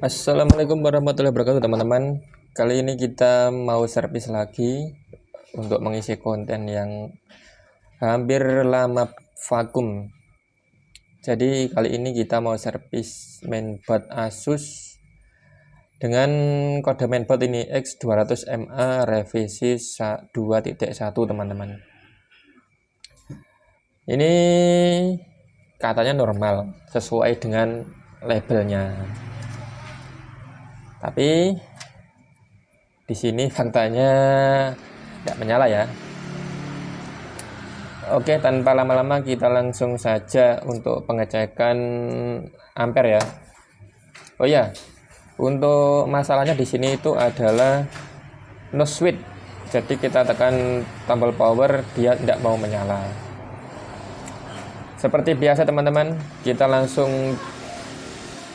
Assalamualaikum warahmatullahi wabarakatuh teman-teman. Kali ini kita mau servis lagi untuk mengisi konten yang hampir lama vakum. Jadi kali ini kita mau servis mainboard Asus dengan kode mainboard ini X200MA revisi 2.1 teman-teman. Ini katanya normal sesuai dengan labelnya. Tapi di sini faktanya tidak menyala ya. Oke, tanpa lama-lama kita langsung saja untuk pengecekan ampere ya. Oh ya, untuk masalahnya di sini itu adalah no switch. Jadi kita tekan tombol power, dia tidak mau menyala. Seperti biasa teman-teman, kita langsung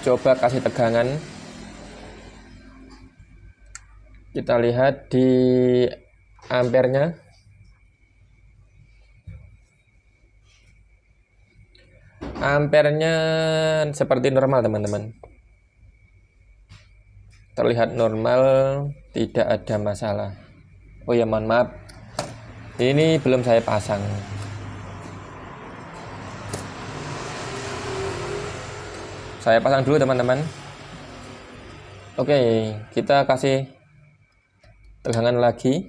coba kasih tegangan. Kita lihat di ampernya. Ampernya seperti normal teman-teman. Terlihat normal, tidak ada masalah. Oh ya, mohon maaf. Ini belum saya pasang. Saya pasang dulu teman-teman. Oke, kita kasih tegangan lagi.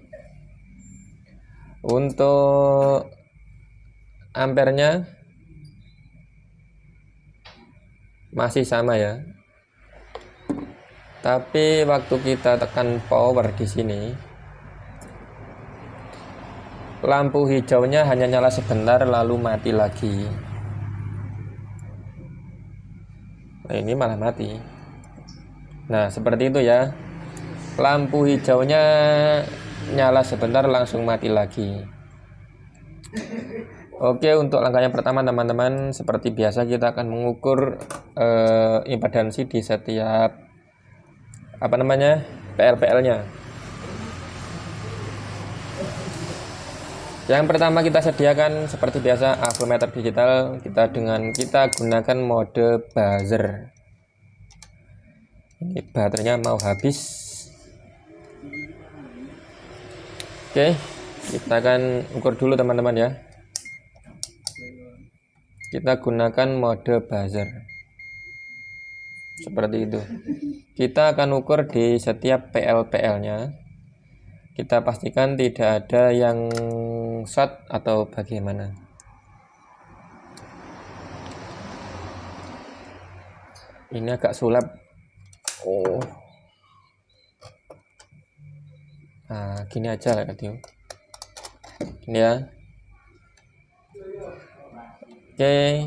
Untuk ampernya masih sama ya. Tapi waktu kita tekan power di sini, lampu hijaunya hanya nyala sebentar lalu mati lagi. Nah, ini malah mati. Nah, seperti itu ya. Lampu hijaunya nyala sebentar langsung mati lagi. Oke, untuk langkah yang pertama teman-teman, seperti biasa kita akan mengukur impedansi di setiap PL-PL-nya. Yang pertama kita sediakan seperti biasa avometer digital. Kita gunakan mode buzzer. Ini baterainya mau habis. Oke, kita akan ukur dulu teman-teman ya. Kita gunakan mode buzzer seperti itu. Kita akan ukur di setiap PL-PL-nya. Kita pastikan tidak ada yang short atau bagaimana. Ini agak sulap. Oh, nah gini aja lah tadi. Ini ya. Oke,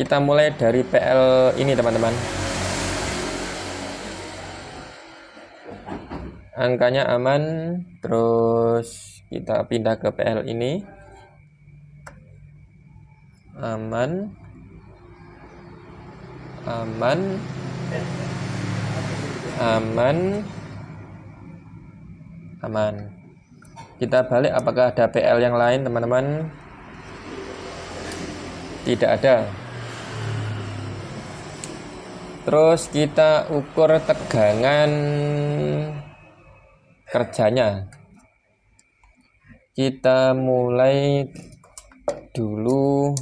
kita mulai dari PL ini teman-teman. Angkanya aman, terus kita pindah ke PL ini. Aman, aman, aman, aman. Kita balik, apakah ada PL yang lain teman-teman? Tidak ada. Terus kita ukur tegangan kerjanya. Kita mulai dulu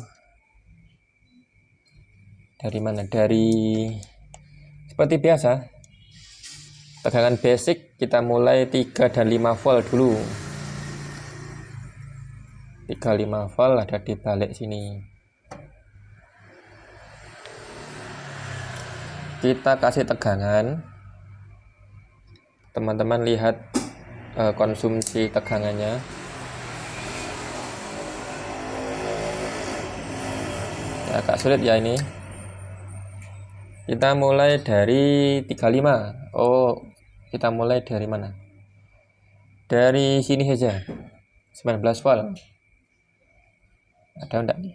dari mana? Dari seperti biasa. Tegangan basic kita mulai 3 dan 5 volt dulu. 3-5 volt ada di balik sini. Kita kasih tegangan. Teman-teman lihat konsumsi tegangannya. Ya, agak sulit ya ini. Kita mulai dari 35. Oh, kita mulai dari mana? Dari sini saja. 19 volt. Ada enggak nih?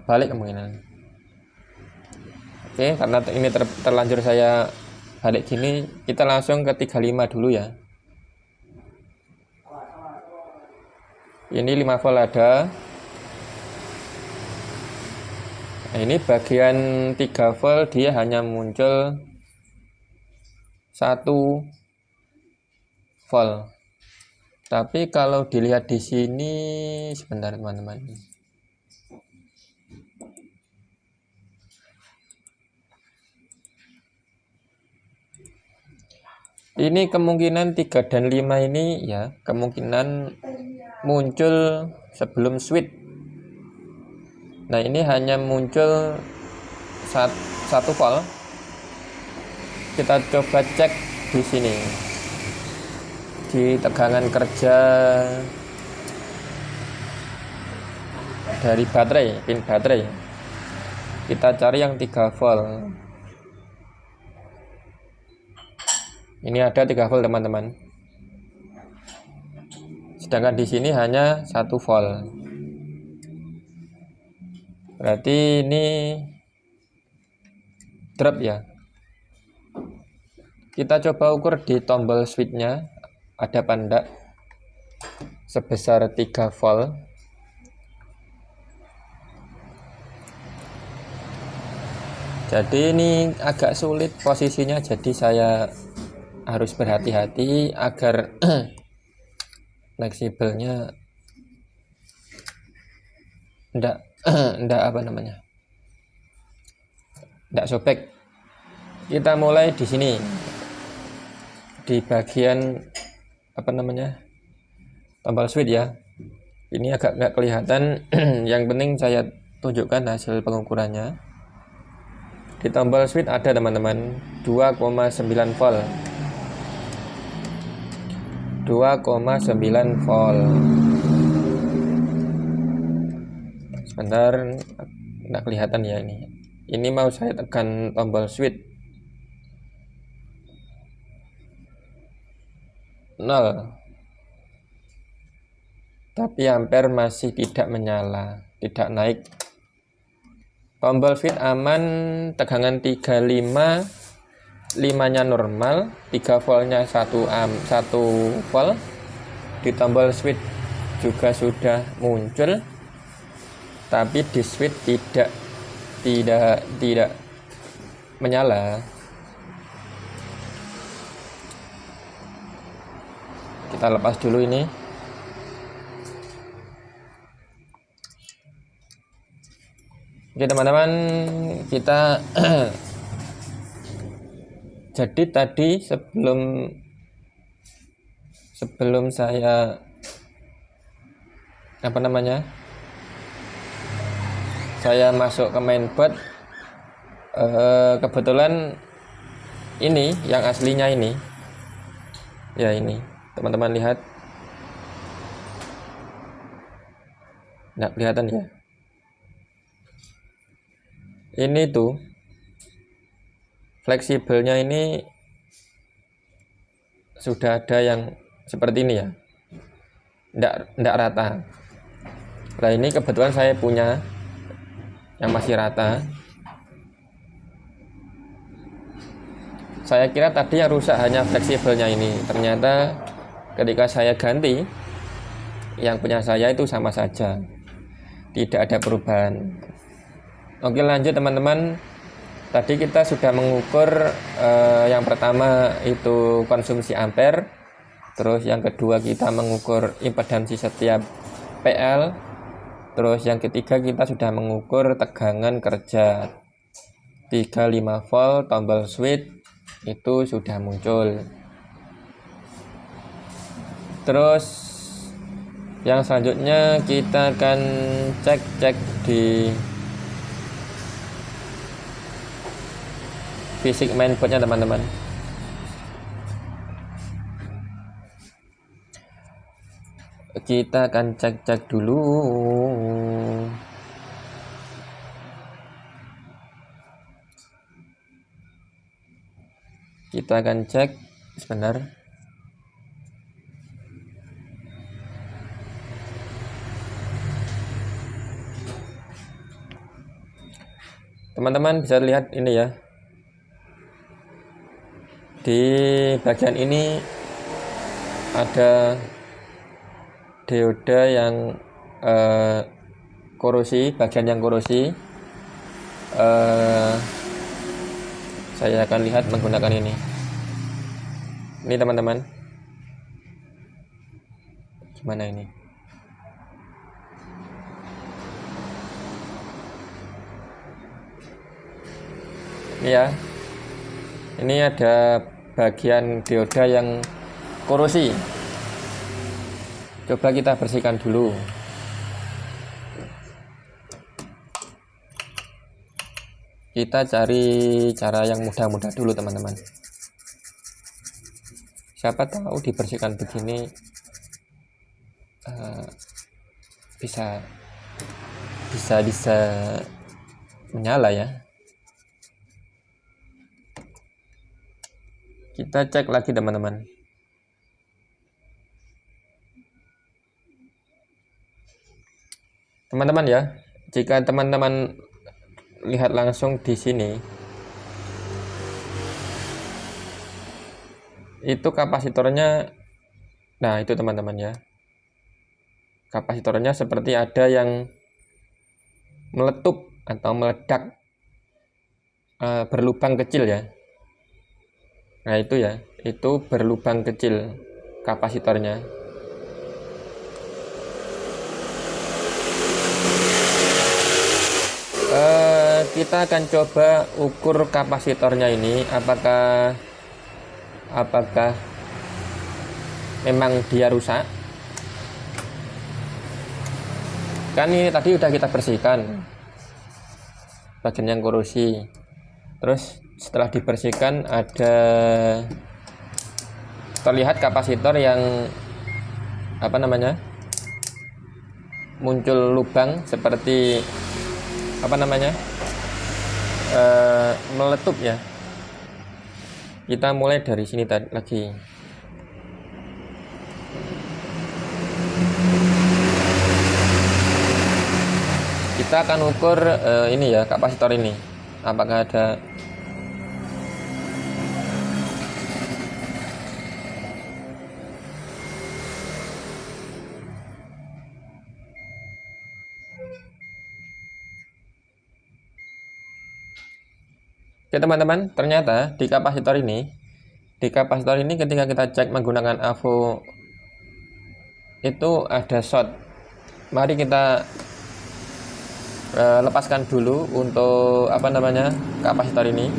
Balik kemungkinan. Oke, karena ini terlanjur saya balik gini, kita langsung ke 35 dulu ya. Ini 5 volt ada. Nah, ini bagian 3 volt dia hanya muncul 1 volt. Tapi kalau dilihat di sini, sebentar teman-teman. Ini kemungkinan 3 dan 5 ini ya, kemungkinan muncul sebelum switch. Nah, ini hanya muncul 1 volt. Kita coba cek di sini. Di tegangan kerja dari baterai, pin baterai, kita cari yang 3 volt. Ini ada 3 volt teman-teman, sedangkan di sini hanya 1 volt. Berarti ini drop ya. Kita coba ukur di tombol switchnya, ada apa enggak, sebesar 3 volt. Jadi ini agak sulit posisinya, jadi saya harus berhati-hati agar fleksibelnya enggak enggak sobek. Kita mulai di sini, di bagian tombol switch ya. Ini agak nggak kelihatan. Yang penting saya tunjukkan hasil pengukurannya. Di tombol switch ada teman-teman 2,9 volt. 2,9 volt. Sebentar, nggak kelihatan ya ini. Ini mau saya tekan tombol switch 0. Tapi ampere masih tidak menyala, tidak naik. Tombol switch aman, tegangan 35, 5-nya normal, 3 voltnya 1 volt. Di tombol switch juga sudah muncul, tapi di switch tidak menyala. Kita lepas dulu ini. Oke teman-teman, kita jadi tadi sebelum saya saya masuk ke mainboard, kebetulan ini yang aslinya ini ya, ini teman-teman lihat, nggak kelihatan ya, ini tuh fleksibelnya ini sudah ada yang seperti ini ya, nggak rata. Nah, ini kebetulan saya punya yang masih rata. Saya kira tadi yang rusak hanya fleksibelnya ini, ternyata ketika saya ganti, yang punya saya itu sama saja, tidak ada perubahan. Oke, lanjut teman-teman. Tadi kita sudah mengukur yang pertama itu konsumsi ampere, terus yang kedua kita mengukur impedansi setiap PL, terus yang ketiga kita sudah mengukur tegangan kerja 35 volt. Tombol switch itu sudah muncul. Terus yang selanjutnya kita akan cek di fisik mainboardnya teman-teman. Kita akan cek dulu. Kita akan cek sebentar. Teman-teman bisa lihat ini ya. Di bagian ini ada dioda yang korosi, bagian yang korosi. saya akan lihat menggunakan ini teman-teman, gimana ini. Ini ya, ini ada bagian dioda yang korosi. Coba kita bersihkan dulu. Kita cari cara yang mudah-mudah dulu teman-teman. Siapa tahu dibersihkan begini bisa menyala ya. Kita cek lagi teman-teman. Teman-teman ya, jika teman-teman lihat langsung di sini, itu kapasitornya, nah itu teman-teman ya, kapasitornya seperti ada yang meletup atau meledak, berlubang kecil ya. Nah itu ya, itu berlubang kecil kapasitornya. Kita akan coba ukur kapasitornya ini, apakah memang dia rusak. Kan ini tadi udah kita bersihkan bagian yang korosi. Terus setelah dibersihkan ada terlihat kapasitor yang muncul lubang seperti meletup ya. Kita mulai dari sini lagi. Kita akan ukur ini ya, kapasitor ini apakah ada Oke teman-teman, ternyata di kapasitor ini ketika kita cek menggunakan AVO itu ada short. Mari kita lepaskan dulu untuk kapasitor ini.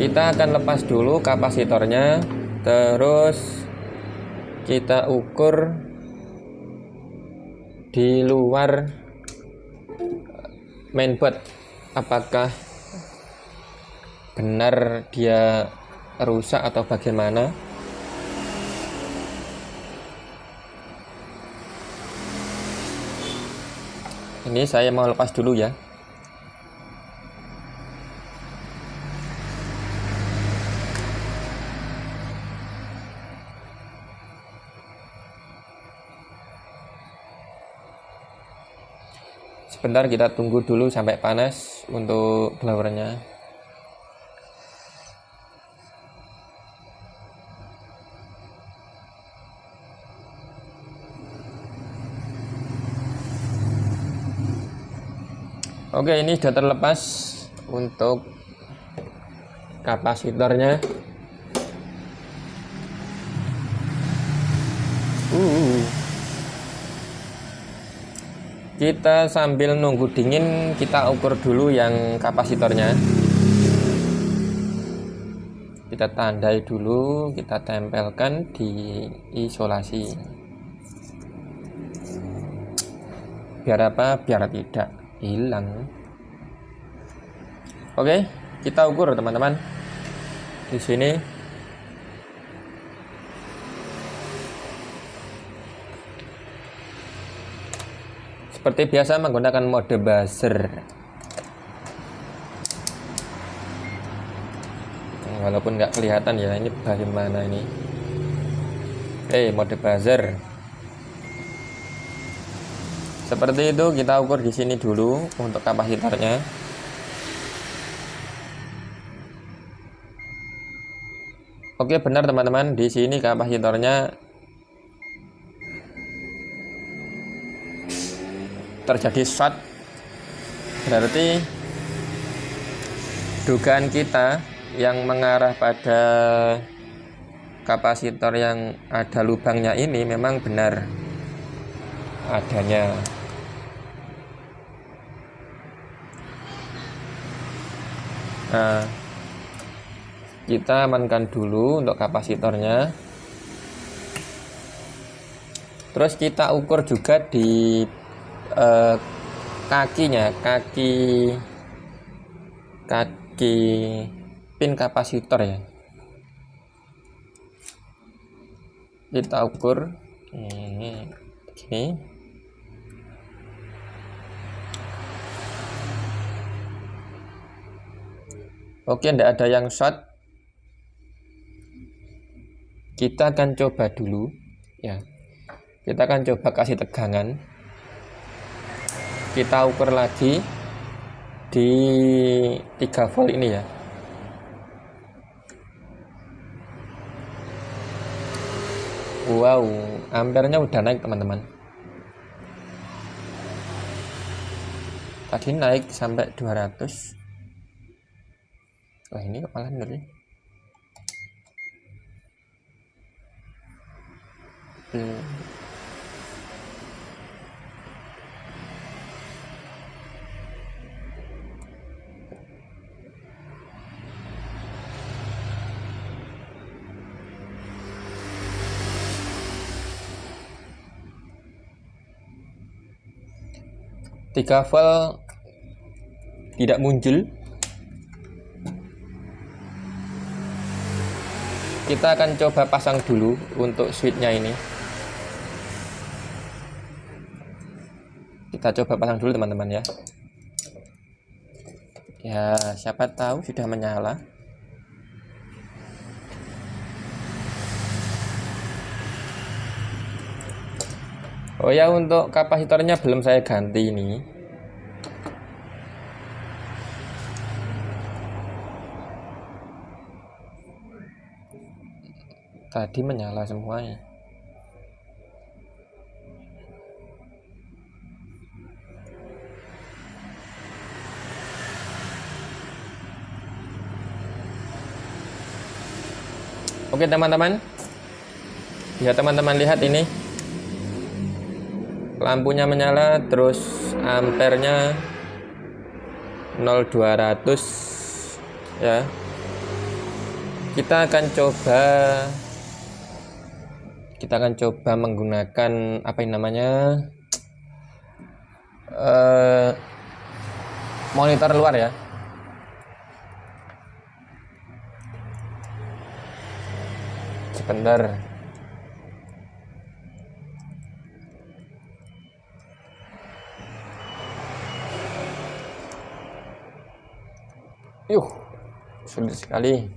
Kita akan lepas dulu kapasitornya, terus kita ukur di luar mainboard apakah benar dia rusak atau bagaimana. Ini saya mau lepas dulu ya. Sebentar, kita tunggu dulu sampai panas untuk blowernya. Oke, ini sudah terlepas untuk kapasitornya. Kita sambil nunggu dingin, kita ukur dulu yang kapasitornya. Kita tandai dulu, kita tempelkan di isolasi. Biar apa? Biar tidak hilang. Oke, kita ukur teman-teman. Di sini seperti biasa menggunakan mode buzzer. Walaupun nggak kelihatan ya, ini bagaimana ini. Mode buzzer. Seperti itu, kita ukur di sini dulu untuk kapasitornya. Oke, benar teman-teman, di sini kapasitornya terjadi short, berarti dugaan kita yang mengarah pada kapasitor yang ada lubangnya ini memang benar adanya. Nah, kita amankan dulu untuk kapasitornya. Terus kita ukur juga di kakinya, kaki pin kapasitor ya. Kita ukur ini begini. Oke, tidak ada yang short. Kita akan coba dulu ya. Kita akan coba kasih tegangan. Kita ukur lagi di 3 volt ini ya. Wow, ampernya udah naik teman-teman. Tadi naik sampai 200. Wah, ini kepala nol ya. Tiga volt tidak muncul. Kita akan coba pasang dulu untuk switchnya ini. Kita coba pasang dulu teman-teman ya. Ya, siapa tahu sudah menyala. Oh ya, untuk kapasitornya belum saya ganti ini. Tadi menyala semuanya. Oke teman-teman. Ya teman-teman lihat ini. Lampunya menyala, terus ampernya 0,200 ya. Kita akan coba menggunakan apa yang namanya monitor luar ya. Sebentar. Sulit sekali.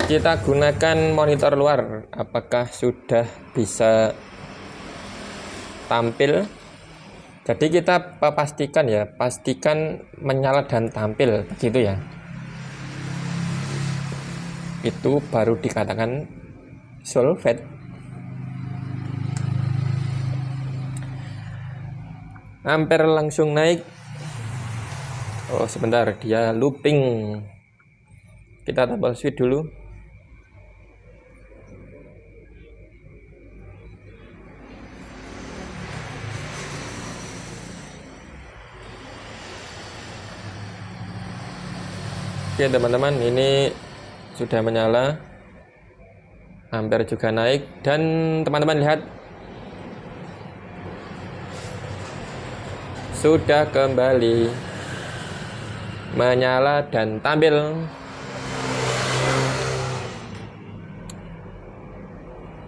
Kita gunakan monitor luar. Apakah sudah bisa tampil? Jadi kita pastikan menyala dan tampil, begitu ya. Itu baru dikatakan solvet. Ampere langsung naik. Oh sebentar, dia looping. Kita tambah switch dulu. Oke teman-teman, ini sudah menyala. Ampere juga naik. Dan teman-teman lihat, sudah kembali menyala dan tampil.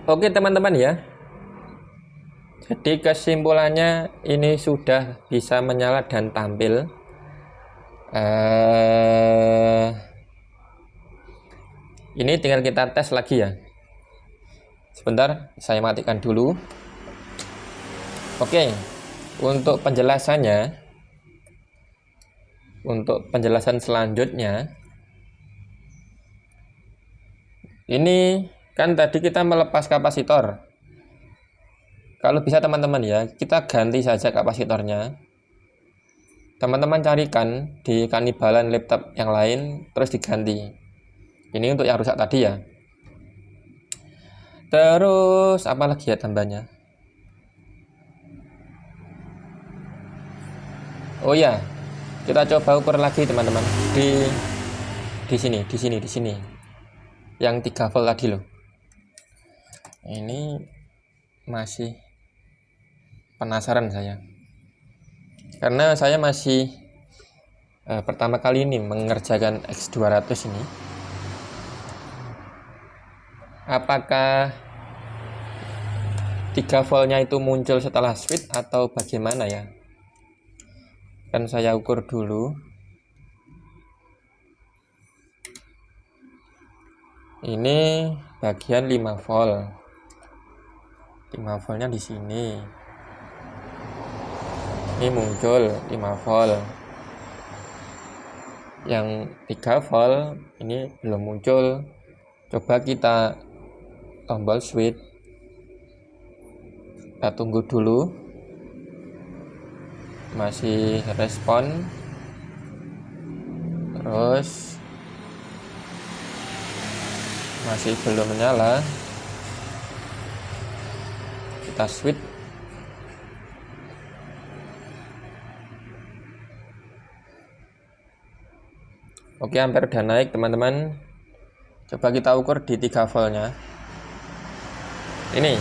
Oke teman-teman ya. Jadi kesimpulannya ini sudah bisa menyala dan tampil. Ini tinggal kita tes lagi ya. Sebentar, saya matikan dulu. Oke, untuk penjelasan selanjutnya, ini kan tadi kita melepas kapasitor. Kalau bisa teman-teman ya, kita ganti saja kapasitornya. Teman-teman carikan di Kanibalan laptop yang lain, terus diganti. Ini untuk yang rusak tadi ya. Terus apalagi ya tambahnya? Oh ya, kita coba ukur lagi teman-teman di sini. Yang 3 volt tadi loh. Ini masih penasaran saya. Karena saya masih pertama kali ini mengerjakan X200 ini. Apakah 3 voltnya itu muncul setelah switch atau bagaimana ya? Kan saya ukur dulu. Ini bagian 5 volt. 5 voltnya di sini. Ini muncul 5 volt. Yang 3 volt ini belum muncul. Coba kita tombol switch. Kita tunggu dulu. Masih respon. Terus masih belum menyala. Kita switch. Oke, ampere udah naik teman-teman. Coba kita ukur di 3 voltnya. Ini.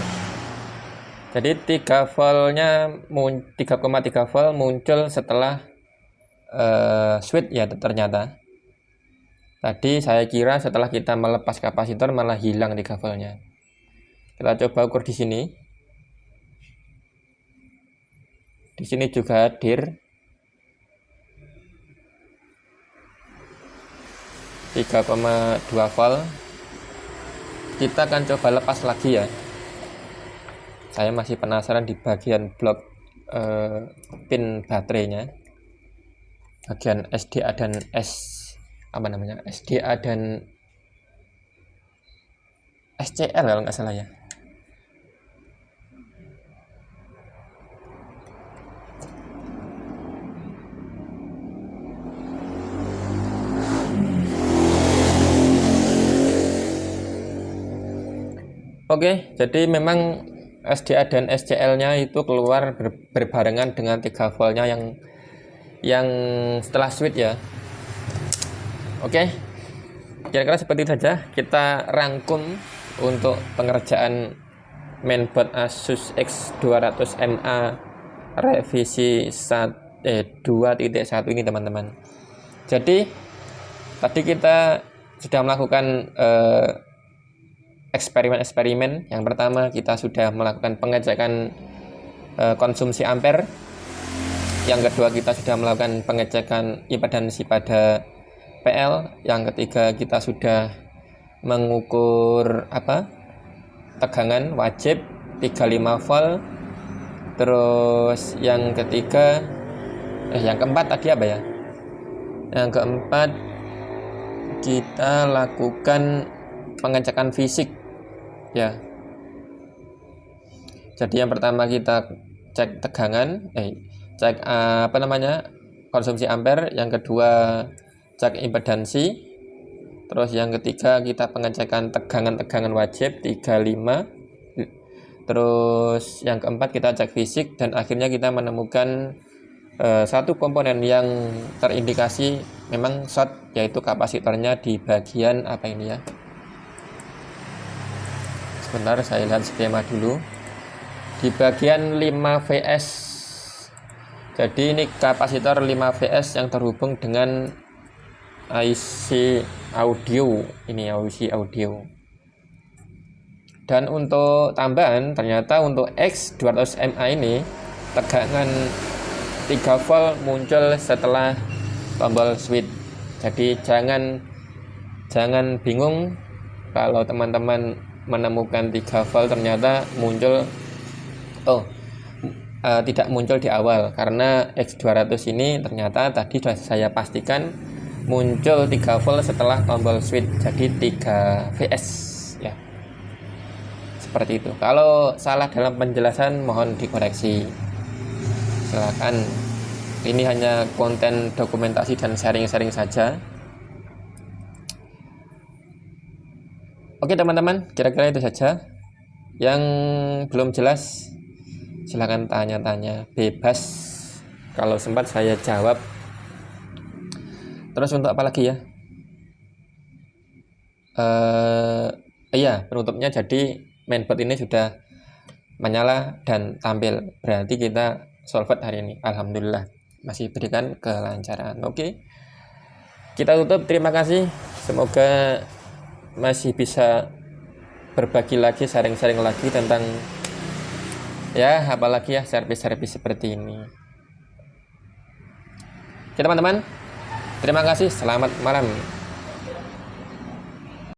Jadi 3 voltnya 3,3 volt muncul setelah switch ya ternyata. Tadi saya kira setelah kita melepas kapasitor malah hilang 3 voltnya. Kita coba ukur di sini. Di sini juga hadir 3,2 volt. Kita akan coba lepas lagi ya. Saya masih penasaran di bagian blok pin baterainya, bagian SDA dan SDA dan SCL kalau nggak salah ya. Oke, jadi memang SDA dan SCL-nya itu keluar berbarengan dengan 3 voltnya yang setelah switch ya. Oke, kira-kira seperti saja kita rangkum untuk pengerjaan mainboard Asus X200MA revisi 2.1 ini teman-teman. Jadi tadi kita sudah melakukan eksperimen. Yang pertama kita sudah melakukan pengecekan konsumsi ampere. Yang kedua kita sudah melakukan pengecekan impedansi pada PL. Yang ketiga kita sudah mengukur tegangan wajib 35 volt. Terus yang ketiga yang keempat tadi apa ya? Yang keempat kita lakukan pengecekan fisik ya. Jadi yang pertama kita cek tegangan, cek konsumsi ampere. Yang kedua cek impedansi. Terus yang ketiga kita pengecekan tegangan wajib 35. Terus yang keempat kita cek fisik dan akhirnya kita menemukan satu komponen yang terindikasi memang short, yaitu kapasitornya di bagian apa ini ya. Sebentar saya lihat skema dulu. Di bagian 5 VS. Jadi ini kapasitor 5 VS yang terhubung dengan IC audio. Ini IC audio. Dan untuk tambahan ternyata untuk X200MA ini tegangan 3 volt muncul setelah tombol switch. Jadi jangan bingung kalau teman-teman menemukan 3 volt ternyata muncul tidak muncul di awal, karena X200 ini ternyata tadi sudah saya pastikan muncul 3 volt setelah tombol switch, jadi 3 VS ya. seperti itu. Kalau salah dalam penjelasan mohon dikoreksi, silakan. Ini hanya konten dokumentasi dan sharing-sharing saja. Oke teman-teman, kira-kira itu saja. Yang belum jelas silakan tanya-tanya, bebas, kalau sempat saya jawab. Terus untuk apa lagi ya? Iya, penutupnya, jadi mainboard ini sudah menyala dan tampil, berarti kita solvet hari ini. Alhamdulillah masih berikan kelancaran. Oke, kita tutup. Terima kasih, semoga masih bisa berbagi lagi, sharing-sharing lagi tentang ya apalagi ya servis-servis seperti ini. Oke teman-teman, terima kasih, selamat malam.